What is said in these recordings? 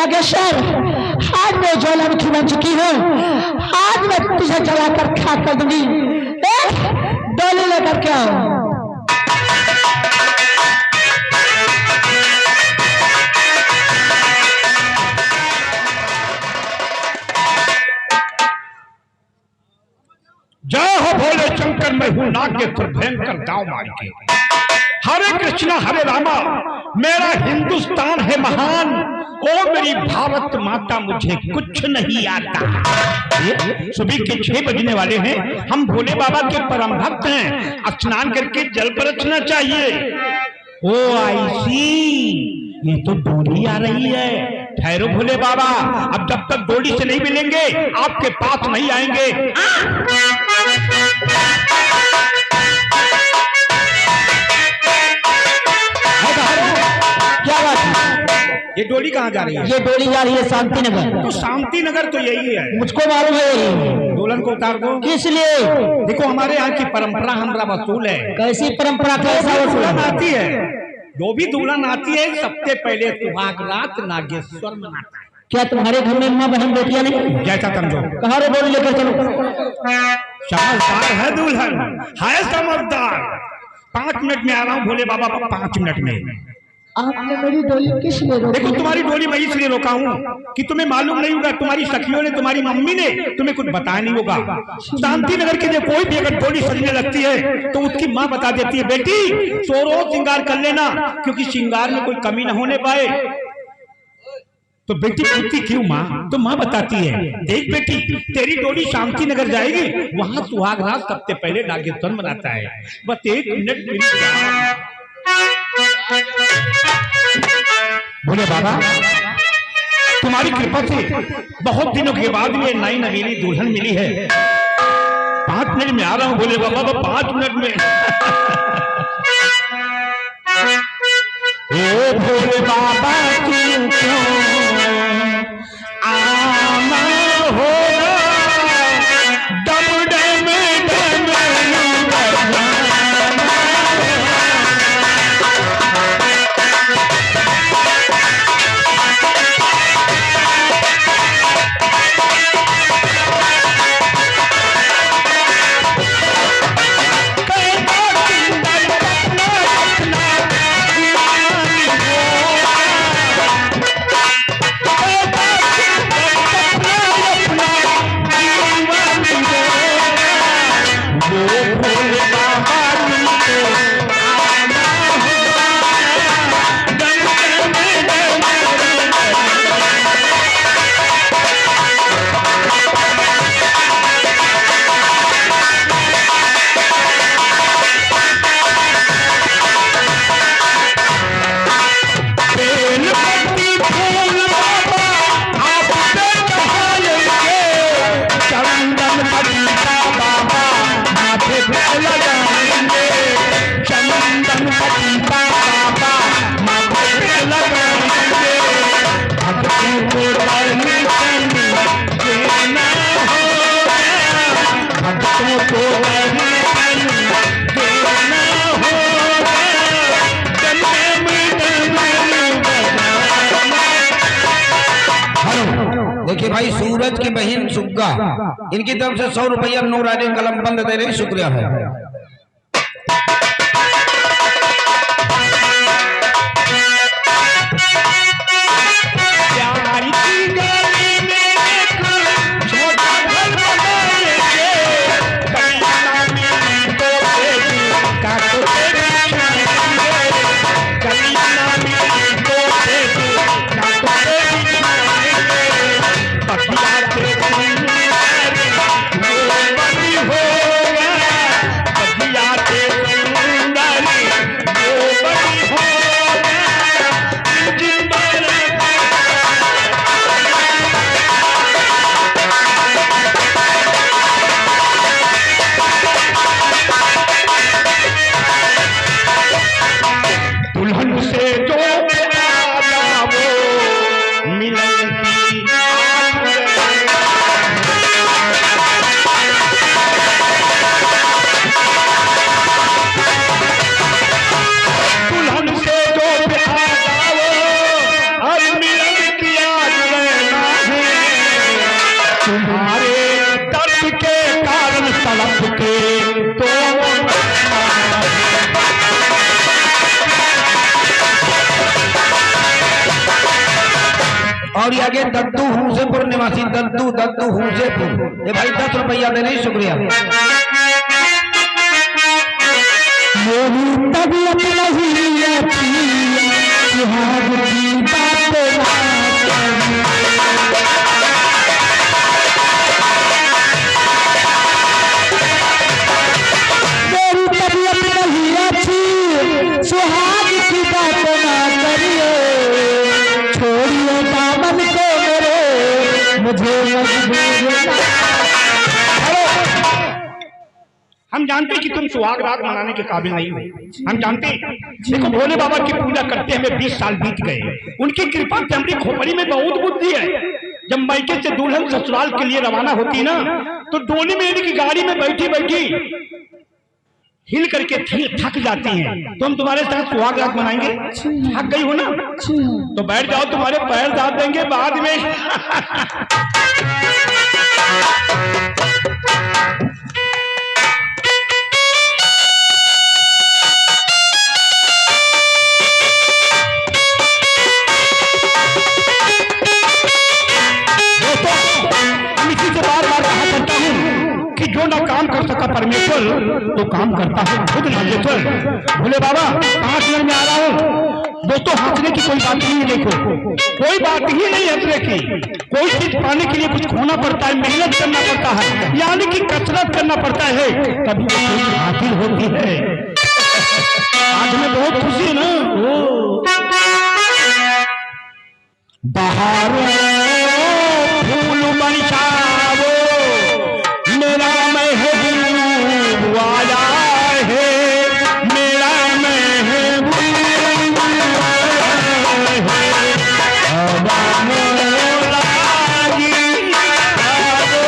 नागेश्वर, आज मैं ज्वालामुखी बन चुकी हूँ, आज मैं तुझे जलाकर खाक कर दूंगी। डोली लेकर के आओ। जय हो भोले शंकर, मैं हूं नागेश्वर भयंकर दाव मार के। हरे कृष्णा हरे रामा, मेरा हिंदुस्तान है महान। ओ मेरी भारत माता, मुझे कुछ नहीं आता। सुबह के 6 बजने वाले हैं, हम भोले बाबा के परम भक्त हैं। स्नान करके जल बरसना चाहिए। ओ आई सी, ये तो डोली आ रही है। ठहरो भोले बाबा, अब जब तक डोली से नहीं मिलेंगे आपके पास नहीं आएंगे। क्या बात है? ये डोली कहाँ जा रही है? ये डोली जा रही है शांति नगर। तो शांति नगर तो यही है। मुझको मालूम है। दुल्हन को उतार दो। किस लिए? देखो हमारे यहाँ की परंपरा हमरा वसूल है। कैसी परंपरा? कैसा वसूल आती है? जो भी दुल्हन आती है सबसे पहले सुहाग रात नागेश्वर मनाता है। क्या तुम्हारे घर में माँ बहन बेटियां नहीं? जैसा समझो। कहाँ रे डोली लेकर चलो। समझदार है दुल्हन, है समझदार। 5 मिनट में आ रहा हूँ भोले बाबा, 5 मिनट में। आपने मेरी डोली किस लिए रोकी? देखो तुम्हारी डोली मैं इसलिए रोका हूँ कि तुम्हें मालूम नहीं होगा, तुम्हारी सखियों ने, तुम्हारी मम्मी ने तुम्हें कुछ बताया नहीं होगा। शांति नगर की जो कोई भी अगर डोली सजने लगती है तो उसकी माँ बता देती है, बेटी सोरो श्रृंगार कर लेना, क्योंकि श्रृंगार में कोई कमी न होने पाए। तो बेटी पूछती क्यों माँ? तो माँ बताती है, देख बेटी तेरी डोली शांति नगर जाएगी, वहां सुहाग रात सबसे पहले नागेश्वर मनाता है। बस 1 मिनट बोले बाबा, तुम्हारी कृपा से बहुत दिनों के बाद ये नई नवीनी दुल्हन मिली है। 5 मिनट में आ रहा हूँ भोले बाबा, 5 मिनट में। ओ भोले बाबा क्यों आना हो देखिए भाई, सूरज की बहन सुग्गा, इनकी तरफ से 100 रुपया नूरानी कलम बंद दे रही, शुक्रिया है। और ये आगे दद्दू हुसेपुर निवासी दद्दू हुसेपुर, ये भाई 10 रुपया दे रही, शुक्रिया। मेरी तबीयत नहीं अच्छी, सुहाग की बातें ना करी। मेरी तबीयत नहीं अच्छी, सुहाग की बातें ना करिए, छोड़िए दामन को मेरे, मुझे मजबूर ना। हम जानते हैं कि तुम सुहाग रात मनाने के काबिल नहीं हो, हम जानते हैं। देखो भोले बाबा की पूजा करते हमें 20 साल बीत गए, उनकी कृपा से हमारी खोपड़ी में बहुत बुद्धि है। जब मायके से दुल्हन ससुराल के लिए रवाना होती ना, तो डोली में इनकी गाड़ी में बैठी बैठी हिल करके थक जाती हैं। तो हम तुम्हारे साथ सुहाग रात मनाएंगे। थक गई हो ना, तो बैठ जाओ, तुम्हारे पैर दाब देंगे बाद में। जो ना काम कर सका परमेश्वर, तो काम करता है खुद नागेश्वर। भोले बाबा 5 मिनट में आ रहा हूँ। दोस्तों हंसने की कोई बात नहीं है, देखो कोई बात ही नहीं हंसने की। कोई चीज पाने के लिए कुछ खोना पड़ता है, मेहनत करना पड़ता है, यानी कि कसरत करना पड़ता है, तभी तो चीज हासिल होती है। आज में बहुत खुशी है ना। बाहर फूल बरसावो, मेरा महबूब आया है, मेरा महबूब आया है। हवा मोरा की आवो,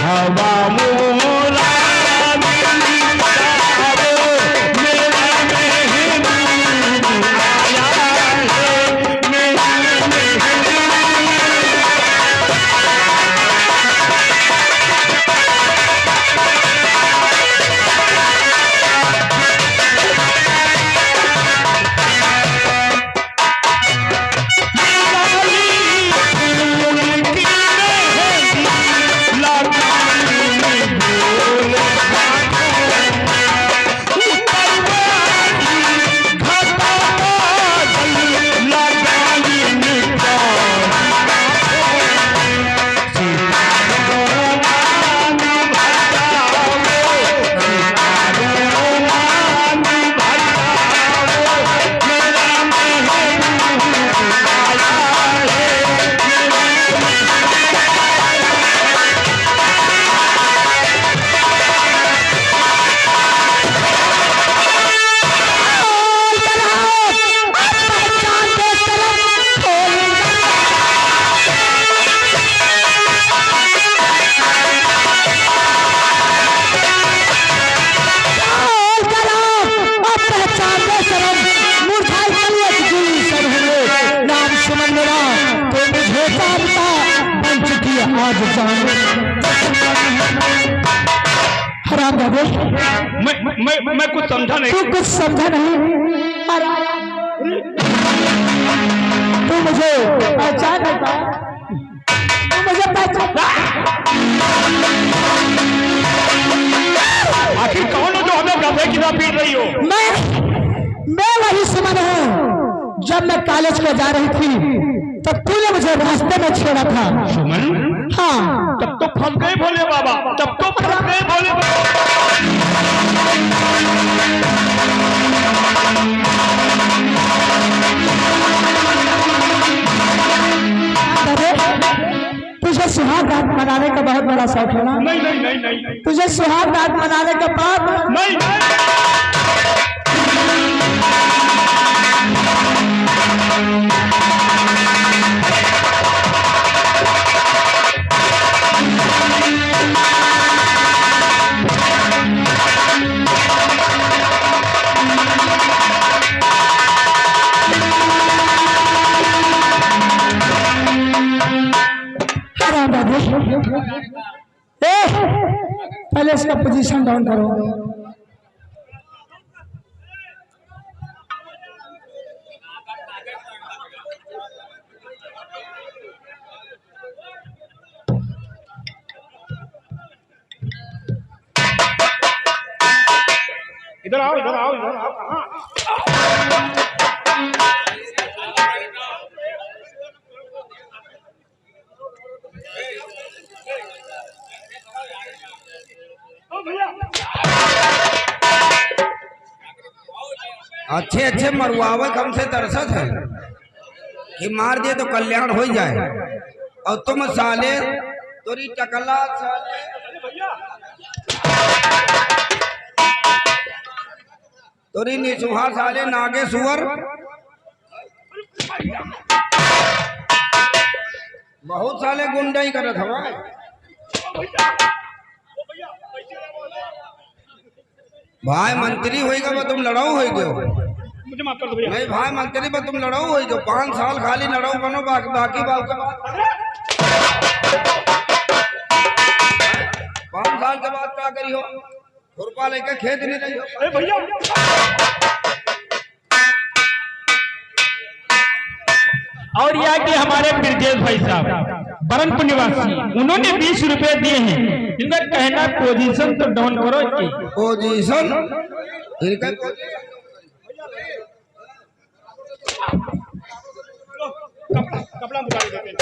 हवा मोरा की आवो, मेरा महबूब आया है, मेरा हराम जादे, मैं कुछ समझा नहीं। तू कुछ समझा नहीं, तू मुझे पहचान नहीं पाया, तू मुझे पहचान। आखिर कौन हो जो हमें गधे की तरह पीट रही हो? मैं वही सुमन हूँ। जब मैं कॉलेज में जा रही थी तो तूने मुझे रास्ते में छेड़ा था। सुमन? हाँ, तब तो फंस गए भोले बाबा, तब तो फंस गए भोले बाबा। तुझे सुहाग रात मनाने का बहुत बड़ा शौक है ना? नहीं नहीं नहीं नहीं, तुझे सुहाग रात मनाने के बाद नहीं पहले इसका पोजीशन डाउन करो। इधर आओ इधर आओ इधर आओ। कहाँ? अच्छे अच्छे मरुआवे कम से तरसत है कि मार दिए तो कल्याण हो जाए। और तुम साले तोरी टकला साले तोरी निसुहा साले नागे सुअर बहुत साले गुंडा ही करत हवा। भाई मंत्री होएगा वो तुम लड़ाऊ हो गए। मुझे माफ कर दो भैया। नहीं भाई मंत्री पर तुम लड़ाऊ हो गए। 5 साल खाली लड़ाऊ बनो बाकी बात के बाद 5 साल के बाद क्या करी हो? खुरपा लेके खेत नहीं रही हो। अरे भैया और यहाँ के हमारे ब्रजेश भाई साहब बरनपुर निवासी, उन्होंने 20 रुपए दिए हैं। इनका कहना पोजीशन तो डाउन करो कि पोजीशन इनका कपड़ा बुला देते हैं।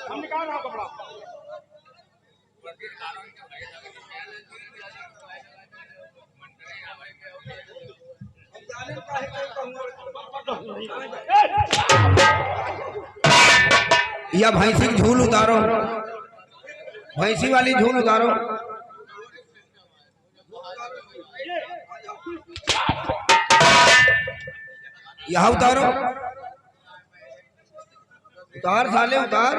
हम निकाल रहा हूं कपड़ा। या भैंसी की झूल उतारो, भैंसी वाली झूल उतारो। यहाँ उतारो, उतार साले उतार।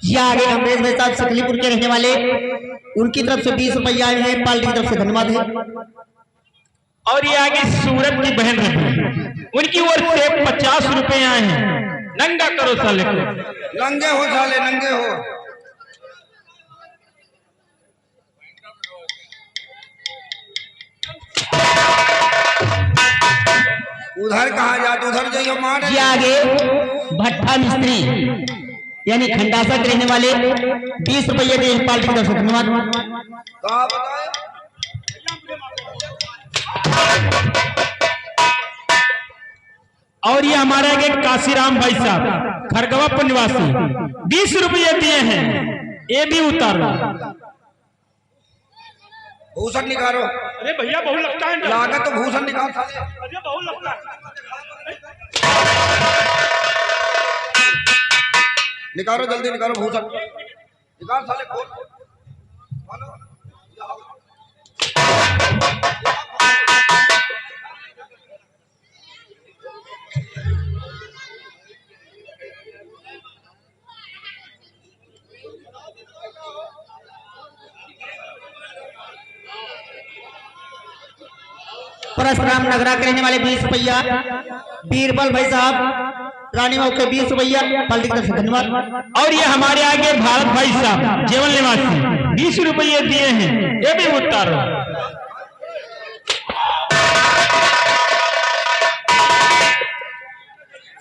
ये आगे अमरेश भाई साहब सकलीपुर के रहने वाले, उनकी तरफ से 20 रुपया आए हैं। पार्टी की तरफ से धन्यवाद है। और ये आगे सूरत की बहन रहती, उनकी ओर से 50 रुपए आए हैं। नंगा करो साले को। नंगे हो साले नंगे हो। उधर कहाँ जाते? उधर जाइए मार। ये आगे भट्टा मिस्त्री यानी खंडासा के रहने वाले 20 रुपये दे पार्टी की तरफ से धन्यवाद। कहाँ बताए? और ये हमारे आगे काशीराम भाई साहब खरगवापुर निवासी 20 रुपये दिए हैं। ये भी उतारो। भूषण निकालो। अरे भैया बहुत लगता है। लागत तो भूषण निकाल साले। अरे बहुत लगता है। निकालो जल्दी निकालो भूषण निकाल साले खोल। परशुराम नगरा के रहने वाले 20 रुपया। बीरबल भाई साहब रानी मऊ के 20 रुपया पार्टी की तरफ से धन्यवाद। और ये हमारे आगे भारत भाई साहब जीवन निवासी 20 रुपये दिए हैं। ये भी उतारो।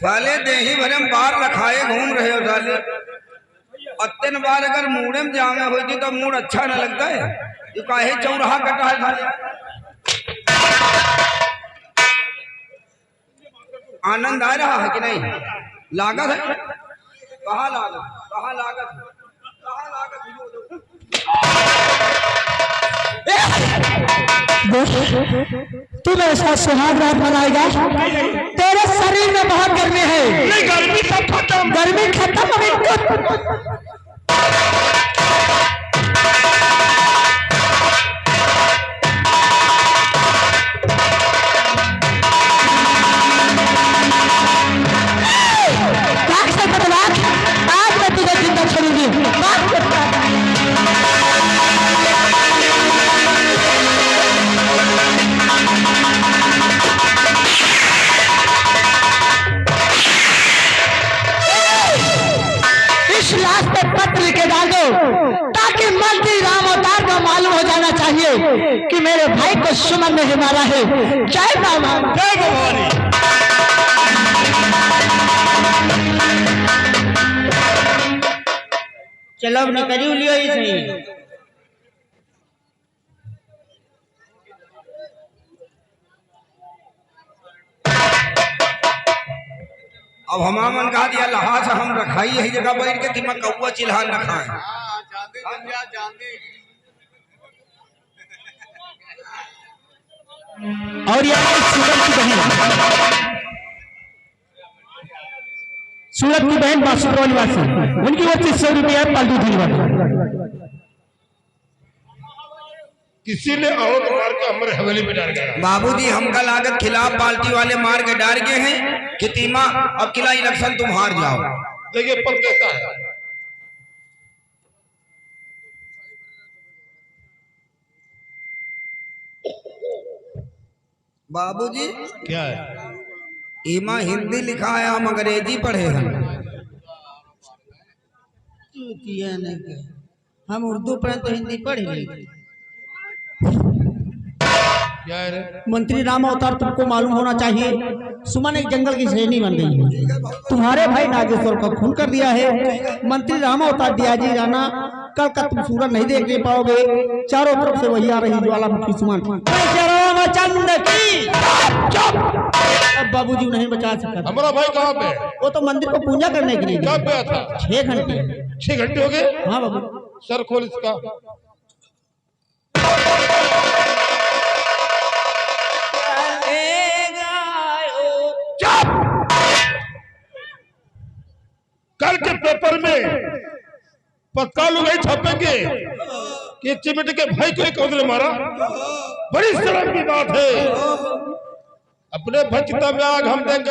साले देही भरे में बार रखाए घूम रहे हो साले। अत्यन बार अगर मूड़े में जामे हुई थी तो मूड अच्छा न लगता है। ये काहे चौराहा कटा है साले। आनंद आ रहा है कि नहीं? लागत है कहाँ लागत? कहाँ लागत? कहाँ लागत? तू ऐसा सुहाग रात मनाएगा? तेरे शरीर में बहुत गर्मी है। गर्मी सब खत्म। गर्मी खत्म अभी। आज मैं तुझे जिंदा छोड़ूंगी। लेकिन मंत्री राम अवतार को मालूम हो जाना चाहिए कि मेरे भाई को सुमन ने ही मारा है। जय बाबा, जय भवानी। चलो अब निकली लियो ही सही। अब हमामन कहा दिया लहास हम रखाई यही जगह बैठ के तिमा कौआ चिल्हा न खाए। और यहाँ सूरत की बहन बासुपुर निवासी, उनकी ओर से 100 रुपया पालतू धन्यवाद। किसी ने औरत मार के हमारे हवेली में डाल गया। बाबूजी हमका लागत खिलाफ पार्टी वाले मार के डाल गए हैं कि तीमा अब किला इलेक्शन तुम हार जाओ। देखिए पल कैसा है। बाबूजी क्या है? ईमा हिंदी लिखा है, हम अंग्रेजी पढ़े हैं। हम उर्दू पढ़े तो हिंदी पढ़ ली। क्या है रे? मंत्री राम अवतार तुमको मालूम होना चाहिए, सुमन एक जंगल की श्रेणी बन गई है। तुम्हारे भाई नागेश्वर का खून कर दिया है। मंत्री राम अवतार दियाजी राणा कल का तुम सूरज नहीं देखने पाओगे। चारों तरफ से वही आ रही ज्वालामुखी सुमन। चंद की अब बाबूजी नहीं बचा सकता। हमारा भाई कहाँ पे? वो तो मंदिर को पूजा करने के लिए कब गया था? 6 घंटे। 6 घंटे हो गए? हाँ बाबू। सर खोल इसका। कल के पेपर में पक्का लोग छापेंगे कि चिमटे के भाई को एक औरत ने मारा। बड़ी शर्म की बात है। अपने भचता में आग हम देंगे।